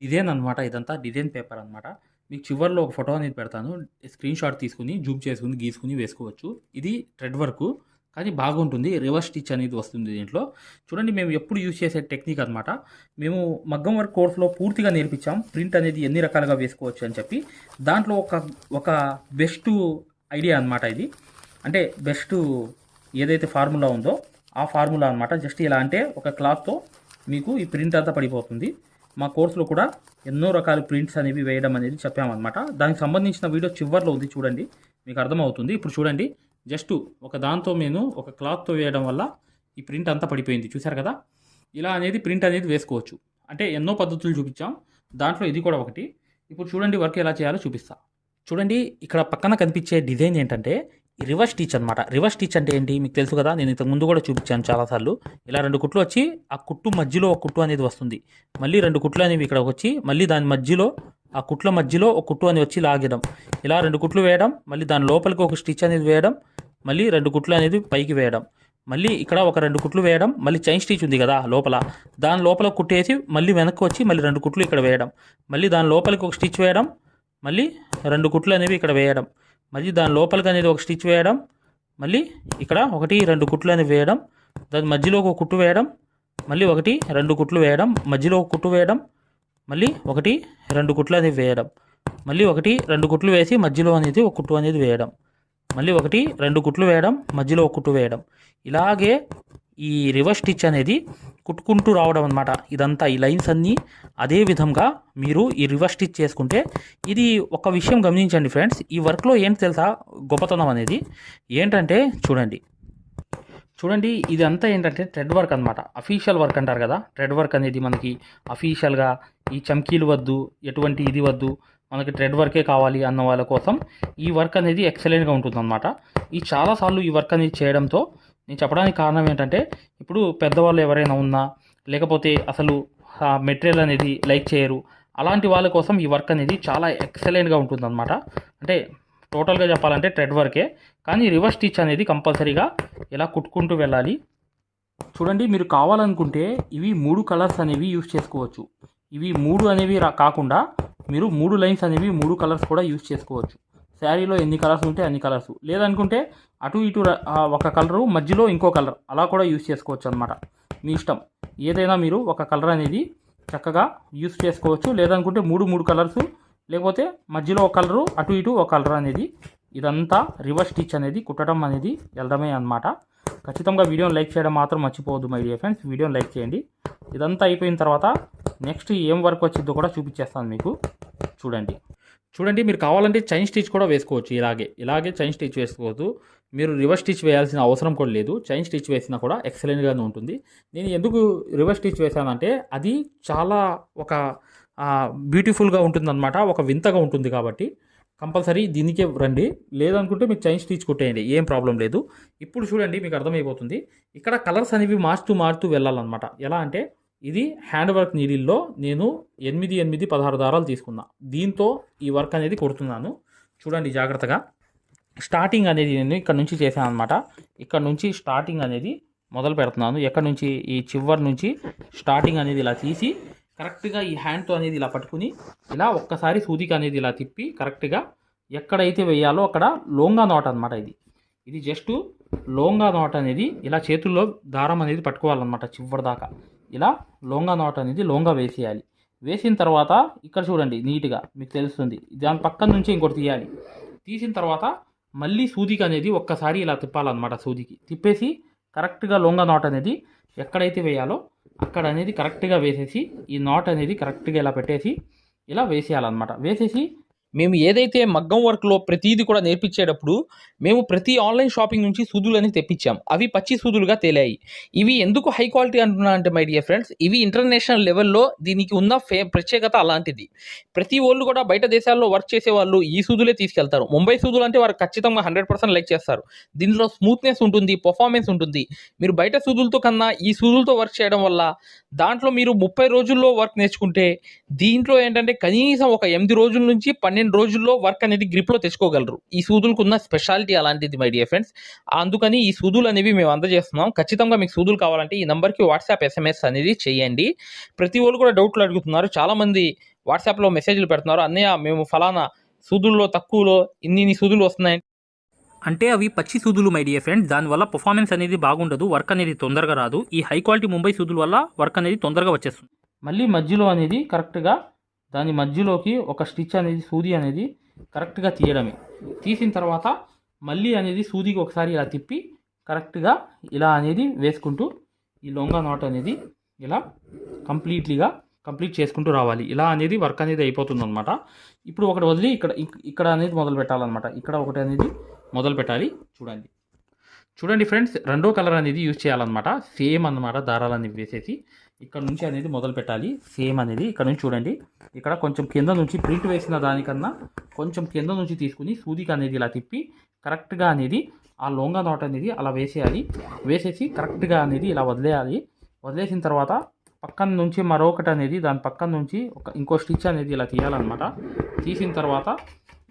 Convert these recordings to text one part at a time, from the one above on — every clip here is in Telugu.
డిజైన్ అనమాట. ఇదంతా డిజైన్ పేపర్ అనమాట. మీకు చివర్లో ఒక ఫోటో అనేది పెడతాను. స్క్రీన్‌షాట్ తీసుకొని, జూమ్ చేసుకొని, గీసుకొని వేసుకోవచ్చు. ఇది థ్రెడ్ వర్కు. కానీ బాగుంటుంది. రివర్స్ స్టిచ్ అనేది వస్తుంది దీంట్లో. చూడండి మేము ఎప్పుడు యూజ్ చేసే టెక్నిక్ అనమాట. మేము మగ్గం వర్క్ కోర్స్‌లో పూర్తిగా నేర్పించాం. ప్రింట్ అనేది ఎన్ని రకాలుగా వేసుకోవచ్చు అని చెప్పి. దాంట్లో ఒక బెస్ట్ ఐడియా అనమాట ఇది. అంటే బెస్ట్ ఏదైతే ఫార్ములా ఉందో ఆ ఫార్ములా అనమాట. జస్ట్ ఇలా అంటే ఒక క్లాత్‌తో మీకు ఈ ప్రింట్ అంతా పడిపోతుంది. మా కోర్సులో కూడా ఎన్నో రకాల ప్రింట్స్ అనేవి వేయడం అనేది చెప్పామన్నమాట. దానికి సంబంధించిన వీడియో చివర్లో ఉంది చూడండి, మీకు అర్థమవుతుంది. ఇప్పుడు చూడండి, జస్ట్ ఒక దాంతో నేను ఒక క్లాత్తో వేయడం వల్ల ఈ ప్రింట్ అంతా పడిపోయింది, చూసారు కదా. ఇలా అనేది ప్రింట్ అనేది వేసుకోవచ్చు. అంటే ఎన్నో పద్ధతులు చూపించాం, దాంట్లో ఇది కూడా ఒకటి. ఇప్పుడు చూడండి వర్క్ ఎలా చేయాలో చూపిస్తా. చూడండి ఇక్కడ పక్కన కనిపించే డిజైన్ ఏంటంటే రివర్స్ స్టిచ్ అనమాట. రివర్స్ స్టిచ్ అంటే ఏంటి మీకు తెలుసు కదా, నేను ఇంతకు ముందు కూడా చూపించాను చాలాసార్లు. ఇలా 2 కుట్లు వచ్చి ఆ కుట్టు మధ్యలో ఒక కుట్టు అనేది వస్తుంది. మళ్ళీ 2 కుట్లు అనేవి ఇక్కడ వచ్చి మళ్ళీ దాని మధ్యలో ఆ కుట్ల మధ్యలో ఒక కుట్టు అని వచ్చి లాగడం. ఇలా 2 కుట్లు వేయడం, మళ్ళీ దాని లోపలికి ఒక స్టిచ్ అనేది వేయడం, మళ్ళీ 2 కుట్లు అనేది పైకి వేయడం, మళ్ళీ ఇక్కడ ఒక 2 కుట్లు వేయడం, మళ్ళీ చైన్ స్టిచ్ ఉంది కదా లోపల, దాని లోపల కుట్టేసి మళ్ళీ వెనక్కి వచ్చి మళ్ళీ 2 కుట్లు ఇక్కడ వేయడం, మళ్ళీ దాని లోపలికి ఒక స్టిచ్ వేయడం, మళ్ళీ 2 కుట్లు అనేవి ఇక్కడ వేయడం, మళ్ళీ దాని లోపలికి అనేది ఒక స్టిచ్ వేయడం, మళ్ళీ ఇక్కడ 1 2 కుట్లు అనేవి వేయడం, దాని మధ్యలో ఒక కుట్టు వేయడం, మళ్ళీ 1 2 కుట్లు వేయడం, మధ్యలో ఒక కుట్టు వేయడం, మళ్ళీ 1 2 కుట్లు అనేవి వేయడం, మళ్ళీ 1 2 కుట్లు వేసి మధ్యలో అనేది ఒక కుట్టు అనేది వేయడం, మళ్ళీ 1 2 కుట్లు వేయడం, మధ్యలో ఒక కుట్టు వేయడం. ఇలాగే ఈ రివర్స్ స్టిచ్ అనేది కుట్టుకుంటూ రావడం అనమాట. ఇదంతా ఈ లైన్స్ అన్నీ అదే విధంగా మీరు ఈ రివర్స్ స్టిచ్ చేసుకుంటే, ఇది ఒక విషయం గమనించండి ఫ్రెండ్స్, ఈ వర్క్లో ఏంటి తెలుసా గొప్పతనం అనేది ఏంటంటే చూడండి ఇదంతా ఏంటంటే థ్రెడ్ వర్క్ అనమాట. అఫీషియల్ వర్క్ అంటారు కదా, థ్రెడ్ వర్క్ అనేది మనకి అఫీషియల్గా ఈ చమ్కీలు వద్దు, ఎటువంటి ఇది వద్దు, మనకి థ్రెడ్ వర్కే కావాలి అన్న వాళ్ళ కోసం ఈ వర్క్ అనేది ఎక్సలెంట్గా ఉంటుందన్నమాట. ఈ చాలాసార్లు ఈ వర్క్ అనేది చేయడంతో నేను చెప్పడానికి కారణం ఏంటంటే, ఇప్పుడు పెద్దవాళ్ళు ఎవరైనా ఉన్నా, లేకపోతే అసలు మెటీరియల్ అనేది లైక్ చేయరు, అలాంటి వాళ్ళ కోసం ఈ వర్క్ అనేది చాలా ఎక్సలెంట్గా ఉంటుందన్నమాట. అంటే టోటల్గా చెప్పాలంటే థ్రెడ్ వర్కే, కానీ రివర్స్ స్టిచ్ అనేది కంపల్సరీగా ఇలా కుట్టుకుంటూ వెళ్ళాలి. చూడండి మీరు కావాలనుకుంటే ఇవి 3 కలర్స్ అనేవి యూజ్ చేసుకోవచ్చు. ఇవి 3 అనేవి కాకుండా మీరు 3 లైన్స్ అనేవి 3 కలర్స్ కూడా యూజ్ చేసుకోవచ్చు. శారీలో ఎన్ని కలర్స్ ఉంటే అన్ని కలర్స్, లేదనుకుంటే అటు ఇటు ఒక కలరు మధ్యలో ఇంకో కలర్ అలా కూడా యూజ్ చేసుకోవచ్చు అనమాట. మీ ఇష్టం, ఏదైనా మీరు ఒక కలర్ అనేది చక్కగా యూజ్ చేసుకోవచ్చు. లేదనుకుంటే 3 కలర్స్, లేకపోతే మధ్యలో ఒక కలరు అటు ఇటు ఒక కలర్ అనేది. ఇదంతా రివర్స్ స్టిచ్ అనేది కుట్టడం అనేది వెళ్ళడమే అనమాట. ఖచ్చితంగా వీడియోని లైక్ చేయడం మాత్రం మర్చిపోవద్దు మై డియర్ ఫ్రెండ్స్. వీడియోని లైక్ చేయండి. ఇదంతా అయిపోయిన తర్వాత నెక్స్ట్ ఏం వర్క్ వచ్చిందో కూడా చూపించేస్తాను మీకు. చూడండి మీరు కావాలంటే చైన్ స్టిచ్ కూడా వేసుకోవచ్చు. ఇలాగే చైన్ స్టిచ్ వేసుకోవద్దు, మీరు రివర్స్ స్టిచ్ వేయాల్సిన అవసరం కూడా లేదు. చైన్ స్టిచ్ వేసినా కూడా ఎక్సలెంట్గానే ఉంటుంది. నేను ఎందుకు రివర్స్ స్టిచ్ వేసానంటే అది చాలా ఒక బ్యూటిఫుల్గా ఉంటుందన్నమాట, ఒక వింతగా ఉంటుంది కాబట్టి కంపల్సరీ దీనికే రండి. లేదనుకుంటే మీకు చైన్ స్టిచ్ కొట్టేయండి, ఏం ప్రాబ్లం లేదు. ఇప్పుడు చూడండి మీకు అర్థమైపోతుంది. ఇక్కడ కలర్స్ అనేవి మారుతూ వెళ్ళాలన్నమాట. ఎలా అంటే ఇది హ్యాండ్ వర్క్ నీడిల్లో నేను 8 16 దారాలు తీసుకున్నా. దీంతో ఈ వర్క్ అనేది కొడుతున్నాను. చూడండి జాగ్రత్తగా. స్టార్టింగ్ అనేది నేను ఇక్కడ నుంచి చేశాను అనమాట. ఇక్కడ నుంచి స్టార్టింగ్ అనేది మొదలు పెడుతున్నాను. ఎక్కడ నుంచి, ఈ చివరి నుంచి స్టార్టింగ్ అనేది ఇలా తీసి కరెక్ట్గా ఈ హ్యాండ్తో అనేది ఇలా పట్టుకుని ఇలా ఒక్కసారి సూదికి అనేది ఇలా తిప్పి కరెక్ట్గా ఎక్కడైతే వేయాలో అక్కడ లోంగా నాట్ అనమాట. ఇది జస్ట్ లోంగా నాట్ అనేది ఇలా చేతుల్లో దారం అనేది పట్టుకోవాలన్నమాట. చివరి దాకా ఇలా లోంగా నాట్ అనేది లోంగా వేసేయాలి. వేసిన తర్వాత ఇక్కడ చూడండి నీట్గా మీకు తెలుస్తుంది. దాని పక్కన నుంచి ఇంకోటి తీయాలి. తీసిన తర్వాత మళ్ళీ సూదికి అనేది ఒక్కసారి ఇలా తిప్పాలన్నమాట. సూదికి తిప్పేసి కరెక్ట్గా లోంగా నాట్ అనేది ఎక్కడైతే వేయాలో అక్కడ అనేది కరెక్ట్గా వేసేసి ఈ నాట్ అనేది కరెక్ట్గా ఇలా పెట్టేసి ఇలా వేసేయాలన్నమాట. వేసేసి మేము ఏదైతే మగ్గం వర్క్లో ప్రతిదీ కూడా నేర్పించేటప్పుడు మేము ప్రతి ఆన్లైన్ షాపింగ్ నుంచి సూదులని తెప్పించాం. అవి పచ్చి సూదులుగా తేలాయి. ఇవి ఎందుకు హై క్వాలిటీ అంటున్నా అంటే మై డియర్ ఫ్రెండ్స్, ఇవి ఇంటర్నేషనల్ లెవెల్లో దీనికి ఉన్న ప్రత్యేకత అలాంటిది. ప్రతి వాళ్ళు కూడా బయట దేశాల్లో వర్క్ చేసే వాళ్ళు ఈ సూదులే తీసుకెళ్తారు. ముంబై సూదులు అంటే వారు ఖచ్చితంగా 100% లైక్ చేస్తారు. దీనిలో స్మూత్నెస్ ఉంటుంది, పర్ఫార్మెన్స్ ఉంటుంది. మీరు బయట సూదులతో కన్నా ఈ సూదులతో వర్క్ చేయడం వల్ల దాంట్లో మీరు 30 రోజుల్లో వర్క్ నేర్చుకుంటే దీంట్లో ఏంటంటే కనీసం ఒక 8 రోజుల నుంచి 12 రోజుల్లో వర్క్ అనేది గ్రిప్లో తెచ్చుకోగలరు. ఈ సూదులకు ఉన్న స్పెషాలిటీ అలాంటిది మై డియర్ ఫ్రెండ్స్. అందుకని ఈ సూదులు అనేవి మేము అందజేస్తున్నాం. ఖచ్చితంగా మీకు సూదులు కావాలంటే ఈ నెంబర్కి వాట్సాప్ SMS అనేది చేయండి. ప్రతి వాళ్ళు కూడా డౌట్లు అడుగుతున్నారు. చాలామంది వాట్సాప్లో మెసేజ్లు పెడుతున్నారు, అన్నయ్య మేము ఫలానా సూదుల్లో తక్కువలో ఇన్ని సూదులు వస్తున్నాయి అంటే అవి పచ్చి సూదులు మై డియర్ ఫ్రెండ్స్. దానివల్ల పర్ఫార్మెన్స్ అనేది బాగుండదు, వర్క్ అనేది తొందరగా రాదు. ఈ హై క్వాలిటీ ముంబై సూదుల వల్ల వర్క్ అనేది తొందరగా వచ్చేస్తుంది. మళ్ళీ మధ్యలో అనేది కరెక్ట్గా దాని మధ్యలోకి ఒక స్టిచ్ అనేది సూది అనేది కరెక్ట్గా తీయడమే. తీసిన తర్వాత మళ్ళీ అనేది సూదికి ఒకసారి ఇలా తిప్పి కరెక్ట్గా ఇలా అనేది వేసుకుంటూ ఈ లొంగా నాట్ అనేది ఇలా కంప్లీట్ చేసుకుంటూ రావాలి. ఇలా అనేది వర్క్ అనేది అయిపోతుంది అనమాట. ఇప్పుడు ఒకటి వదిలి ఇక్కడ అనేది మొదలు పెట్టాలన్నమాట. ఇక్కడ ఒకటి అనేది మొదలు పెట్టాలి. చూడండి ఫ్రెండ్స్, రెండో కలర్ అనేది యూజ్ చేయాలన్నమాట. సేమ్ అన్నమాట, దారాలన్నీ వేసేసి ఇక్కడ నుంచి అనేది మొదలు పెట్టాలి. సేమ్ అనేది ఇక్కడ నుంచి చూడండి, ఇక్కడ కొంచెం కింద నుంచి ప్రింట్ వేసిన దానికన్నా కొంచెం కింద నుంచి తీసుకుని సూదికి అనేది ఇలా తిప్పి కరెక్ట్గా అనేది ఆ లొంగా నాట్ అనేది అలా వేసేయాలి. వేసేసి కరెక్ట్గా అనేది ఇలా వదిలేయాలి. వదిలేసిన తర్వాత పక్కన నుంచి మరొకటి అనేది దాని పక్కన నుంచి ఇంకో స్టిచ్ అనేది ఇలా తీయాలన్నమాట. తీసిన తర్వాత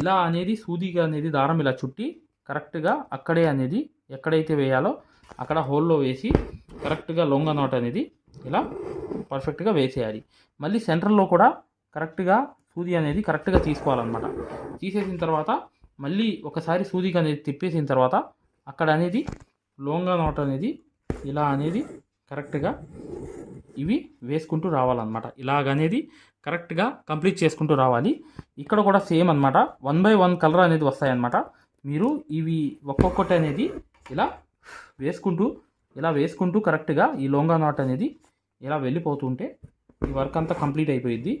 ఇలా అనేది సూదిగా అనేది దారం ఇలా చుట్టి కరెక్ట్గా అక్కడే అనేది ఎక్కడైతే వేయాలో అక్కడ హోల్లో వేసి కరెక్ట్గా లొంగా నాట్ అనేది ఇలా పర్ఫెక్ట్గా వేసేయాలి. మళ్ళీ సెంటర్లో కూడా కరెక్ట్గా సూది అనేది కరెక్ట్గా తీసుకోవాలన్నమాట. తీసేసిన తర్వాత మళ్ళీ ఒకసారి సూదికి అనేది తిప్పేసిన తర్వాత అక్కడ అనేది లొంగా నాట్ అనేది ఇలా అనేది కరెక్ట్గా ఇవి వేసుకుంటూ రావాలన్నమాట. ఇలాగనేది కరెక్ట్గా కంప్లీట్ చేసుకుంటూ రావాలి. ఇక్కడ కూడా సేమ్ అనమాట, 1 by 1 కలర్ అనేది వస్తాయన్నమాట. మీరు ఇవి ఒక్కొక్కటి అనేది ఇలా వేసుకుంటూ కరెక్ట్గా ఈ లొంగా నాట్ అనేది ఇలా వెళ్ళిపోతుంటే ఈ వర్క్ అంతా కంప్లీట్ అయిపోయిద్ది.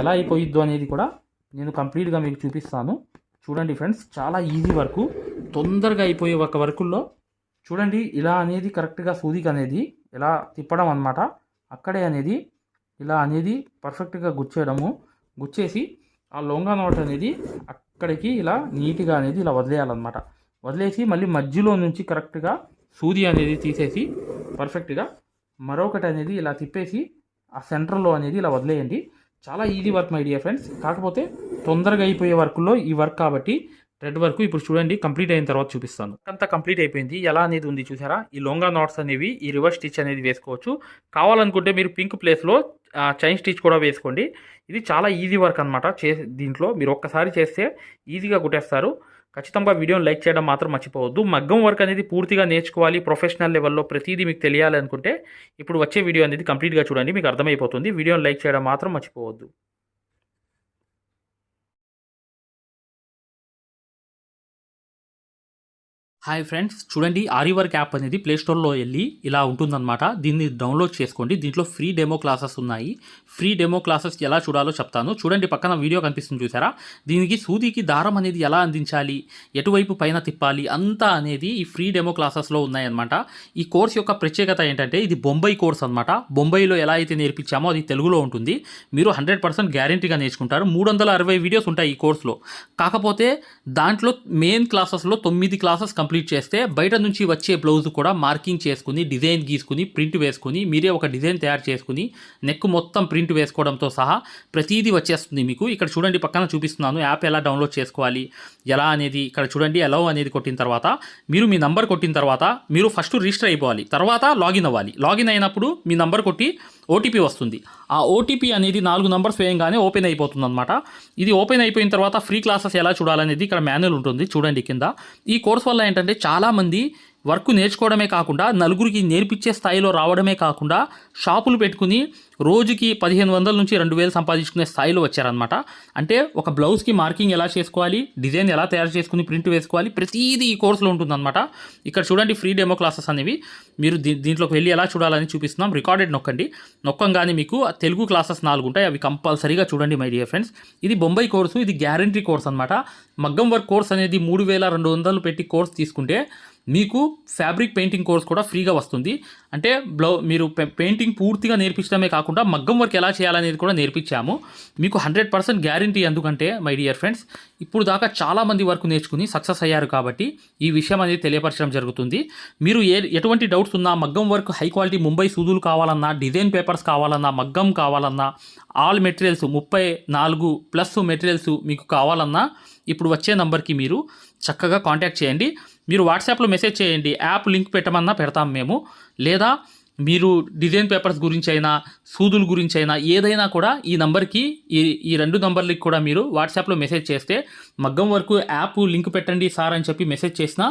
ఎలా అయిపోయిద్దో అనేది కూడా నేను కంప్లీట్గా మీకు చూపిస్తాను. చూడండి ఫ్రెండ్స్, చాలా ఈజీ వర్క్, తొందరగా అయిపోయే ఒక వర్కుల్లో చూడండి. ఇలా అనేది కరెక్ట్గా సూదికి అనేది ఇలా తిప్పడం అన్నమాట. అక్కడే అనేది ఇలా అనేది పర్ఫెక్ట్గా గుచ్చేసి ఆ లొంగా నాట్ అనేది అక్కడికి ఇలా నీట్గా అనేది ఇలా వదిలేయాలన్నమాట. వదిలేసి మళ్ళీ మధ్యలో నుంచి కరెక్ట్గా సూది అనేది తీసేసి పర్ఫెక్ట్గా మరొకటి అనేది ఇలా తిప్పేసి ఆ సెంటర్లో అనేది ఇలా వదిలేయండి. చాలా easy work my dear friends. కాకపోతే తొందరగా అయిపోయే వర్క్లో ఈ వర్క్ కాబట్టి థ్రెడ్ వర్క్ ఇప్పుడు చూడండి కంప్లీట్ అయిన తర్వాత చూపిస్తాను. అంతా కంప్లీట్ అయిపోయింది. ఎలా అనేది ఉంది చూసారా? ఈ లొంగా నాట్స్ అనేవి ఈ రివర్స్ స్టిచ్ అనేది వేసుకోవచ్చు. కావాలనుకుంటే మీరు పింక్ ప్లేస్లో చైన్ స్టిచ్ కూడా వేసుకోండి. ఇది చాలా ఈజీ వర్క్ అనమాట. దీంట్లో మీరు ఒక్కసారి చేస్తే ఈజీగా కుట్టేస్తారు. ఖచ్చితంగా వీడియోని లైక్ చేయడం మాత్రం మర్చిపోవద్దు. మగ్గం వర్క్ అనేది పూర్తిగా నేర్చుకోవాలి, ప్రొఫెషనల్ లెవెల్లో ప్రతిదీ మీకు తెలియాలి అనుకుంటే ఇప్పుడు వచ్చే వీడియో అనేది కంప్లీట్గా చూడండి, మీకు అర్థమైపోతుంది. వీడియోని లైక్ చేయడం మాత్రం మర్చిపోవద్దు. హాయ్ ఫ్రెండ్స్, చూడండి ఆరి వర్క్ యాప్ అనేది ప్లేస్టోర్లో వెళ్ళి ఇలా ఉంటుందన్నమాట. దీన్ని డౌన్లోడ్ చేసుకోండి. దీంట్లో ఫ్రీ డెమో క్లాసెస్ ఉన్నాయి. ఫ్రీ డెమో క్లాసెస్ ఎలా చూడాలో చెప్తాను. చూడండి, పక్కన వీడియో కనిపిస్తుంది చూసారా? దీనికి సూదికి దారం అనేది ఎలా అందించాలి, ఎటువైపు పైన తిప్పాలి అంతా అనేది ఈ ఫ్రీ డెమో క్లాసెస్లో ఉన్నాయన్నమాట. ఈ కోర్స్ యొక్క ప్రత్యేకత ఏంటంటే ఇది బొంబాయి కోర్స్ అనమాట. బొంబాయిలో ఎలా అయితే నేర్పించామో అది తెలుగులో ఉంటుంది. మీరు 100% గ్యారంటీగా నేర్చుకుంటారు. 360 వీడియోస్ ఉంటాయి ఈ కోర్సులో. కాకపోతే దాంట్లో మెయిన్ క్లాసెస్లో 9 క్లాసెస్ కంప్లీట్ చేస్తే బయట నుంచి వచ్చే బ్లౌజ్ కూడా మార్కింగ్ చేసుకుని డిజైన్ గీసుకుని ప్రింట్ వేసుకుని మీరే ఒక డిజైన్ తయారు చేసుకుని నెక్ మొత్తం ప్రింట్ వేసుకోవడంతో సహా ప్రతిదీ వచ్చేస్తుంది మీకు. ఇక్కడ చూడండి, పక్కన చూపిస్తున్నాను యాప్ ఎలా డౌన్లోడ్ చేసుకోవాలి ఎలా అనేది. ఇక్కడ చూడండి, అలౌ అనేది కొట్టిన తర్వాత మీరు మీ నంబర్ కొట్టిన తర్వాత మీరు ఫస్ట్ రిజిస్టర్ అయిపోవాలి, తర్వాత లాగిన్ అవ్వాలి. లాగిన్ అయినప్పుడు మీ నంబర్ కొట్టి ఓటీపీ వస్తుంది. ఆ ఓటీపీ అనేది 4 నంబర్స్ వేయంగానే ఓపెన్ అయిపోతుంది అనమాట. ఇది ఓపెన్ అయిపోయిన తర్వాత ఫ్రీ క్లాసెస్ ఎలా చూడాలనేది ఇక్కడ మాన్యువల్ ఉంటుంది చూడండి కింద. ఈ కోర్స్ వల్ల ఏంటంటే చాలామంది వర్క్ నేర్చుకోవడమే కాకుండా నలుగురికి నేర్పించే స్థాయిలో రావడమే కాకుండా షాపులు పెట్టుకుని రోజుకి 1500 నుంచి 2000 సంపాదించుకునే స్థాయిలో వచ్చారనమాట. అంటే ఒక బ్లౌజ్కి మార్కింగ్ ఎలా చేసుకోవాలి, డిజైన్ ఎలా తయారు చేసుకుని ప్రింట్ వేసుకోవాలి, ప్రతిదీ ఈ కోర్సులో ఉంటుందన్నమాట. ఇక్కడ చూడండి ఫ్రీ డెమో క్లాసెస్ అనేవి మీరు దీంట్లోకి వెళ్ళి ఎలా చూడాలని చూపిస్తున్నాం. రికార్డెడ్ నొక్కంగానే మీకు తెలుగు క్లాసెస్ 4 ఉంటాయి. అవి కంపల్సరీగా చూడండి మై డియర్ ఫ్రెండ్స్. ఇది బొంబాయి కోర్సు, ఇది గ్యారంటీ కోర్స్ అనమాట. మగ్గం వర్క్ కోర్స్ అనేది 3200 పెట్టి కోర్స్ తీసుకుంటే మీకు ఫ్యాబ్రిక్ పెయింటింగ్ కోర్స్ కూడా ఫ్రీగా వస్తుంది. అంటే మీరు పెయింటింగ్ పూర్తిగా నేర్పించడమే కాకుండా మగ్గం వర్క్ ఎలా చేయాలనేది కూడా నేర్పించాము మీకు. 100% గ్యారంటీ. ఎందుకంటే మై డియర్ ఫ్రెండ్స్, ఇప్పుడు దాకా చాలామంది వర్క్ నేర్చుకుని సక్సెస్ అయ్యారు కాబట్టి ఈ విషయం అనేది తెలియపరచడం జరుగుతుంది. మీరు ఎటువంటి డౌట్స్ ఉన్నా, మగ్గం వర్క్ హై క్వాలిటీ ముంబై సూదులు కావాలన్నా, డిజైన్ పేపర్స్ కావాలన్నా, మగ్గం కావాలన్నా, ఆల్ మెటీరియల్స్ 34+ మెటీరియల్స్ మీకు కావాలన్నా ఇప్పుడు వచ్చే నంబర్కి మీరు చక్కగా కాంటాక్ట్ చేయండి. మీరు వాట్సాప్లో మెసేజ్ చేయండి, యాప్ లింక్ పెట్టమన్నా పెడతాం మేము. లేదా మీరు డిజైన్ పేపర్స్ గురించి అయినా సూదుల గురించి అయినా ఏదైనా కూడా ఈ నంబర్కి ఈ 2 నంబర్లకి కూడా మీరు వాట్సాప్లో మెసేజ్ చేస్తే మగ్గం వరకు యాప్ లింక్ పెట్టండి సార్ అని చెప్పి మెసేజ్ చేసినా,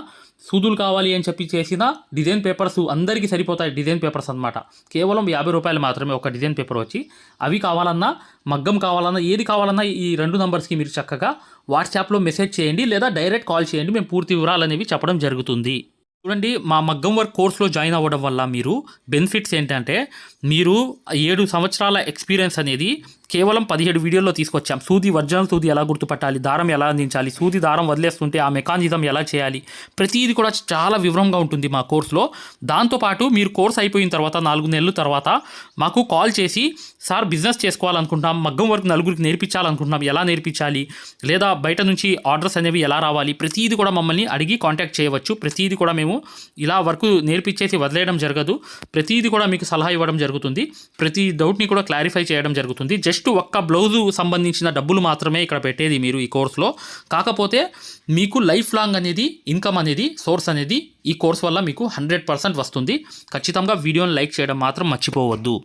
సూదులు కావాలి అని చెప్పి చేసిన డిజైన్ పేపర్స్ అందరికీ సరిపోతాయి. డిజైన్ పేపర్స్ అనమాట. కేవలం 50 రూపాయలు మాత్రమే ఒక డిజైన్ పేపర్ వచ్చి. అవి కావాలన్నా, మగ్గం కావాలన్నా, ఏది కావాలన్నా ఈ 2 నంబర్స్కి మీరు చక్కగా వాట్సాప్లో మెసేజ్ చేయండి లేదా డైరెక్ట్ కాల్ చేయండి. మేము పూర్తి వివరాలు అనేవి చెప్పడం జరుగుతుంది. చూడండి, మా మగ్గం వర్క్ కోర్సులో జాయిన్ అవ్వడం వల్ల మీరు బెనిఫిట్స్ ఏంటంటే, మీరు 7 సంవత్సరాల ఎక్స్పీరియన్స్ అనేది కేవలం 17 వీడియోల్లో తీసుకొచ్చాం. సూది, ఒరిజినల్ సూది ఎలా గుర్తుపట్టాలి, దారం ఎలా అందించాలి, సూది దారం వదిలేస్తుంటే ఆ మెకానిజం ఎలా చేయాలి, ప్రతిదీ కూడా చాలా వివరంగా ఉంటుంది మా కోర్సులో. దాంతోపాటు మీరు కోర్స్ అయిపోయిన తర్వాత 4 నెలల తర్వాత మాకు కాల్ చేసి, సార్ బిజినెస్ చేసుకోవాలనుకుంటున్నాం, మగ్గం వర్క్ నలుగురికి నేర్పించాలనుకుంటున్నాం, ఎలా నేర్పించాలి, లేదా బయట నుంచి ఆర్డర్స్ అనేవి ఎలా రావాలి, ప్రతిదీ కూడా మమ్మల్ని అడిగి కాంటాక్ట్ చేయవచ్చు. ప్రతిదీ కూడా మేము ఇలా వర్క్ నేర్పించేసి వదిలేయడం జరగదు. ప్రతిదీ కూడా మీకు సలహా ఇవ్వడం జరుగుతుంది. ప్రతి డౌట్ని కూడా క్లారిఫై చేయడం జరుగుతుంది. జస్ట్ ఒక్క బ్లౌజు సంబంధించిన డబ్బులు మాత్రమే ఇక్కడ పెట్టేది మీరు ఈ కోర్సులో. కాకపోతే మీకు లైఫ్ లాంగ్ అనేది ఇన్కమ్ అనేది, సోర్స్ అనేది ఈ కోర్స్ వల్ల మీకు 100% వస్తుంది. ఖచ్చితంగా వీడియోని లైక్ చేయడం మాత్రం మర్చిపోవద్దు.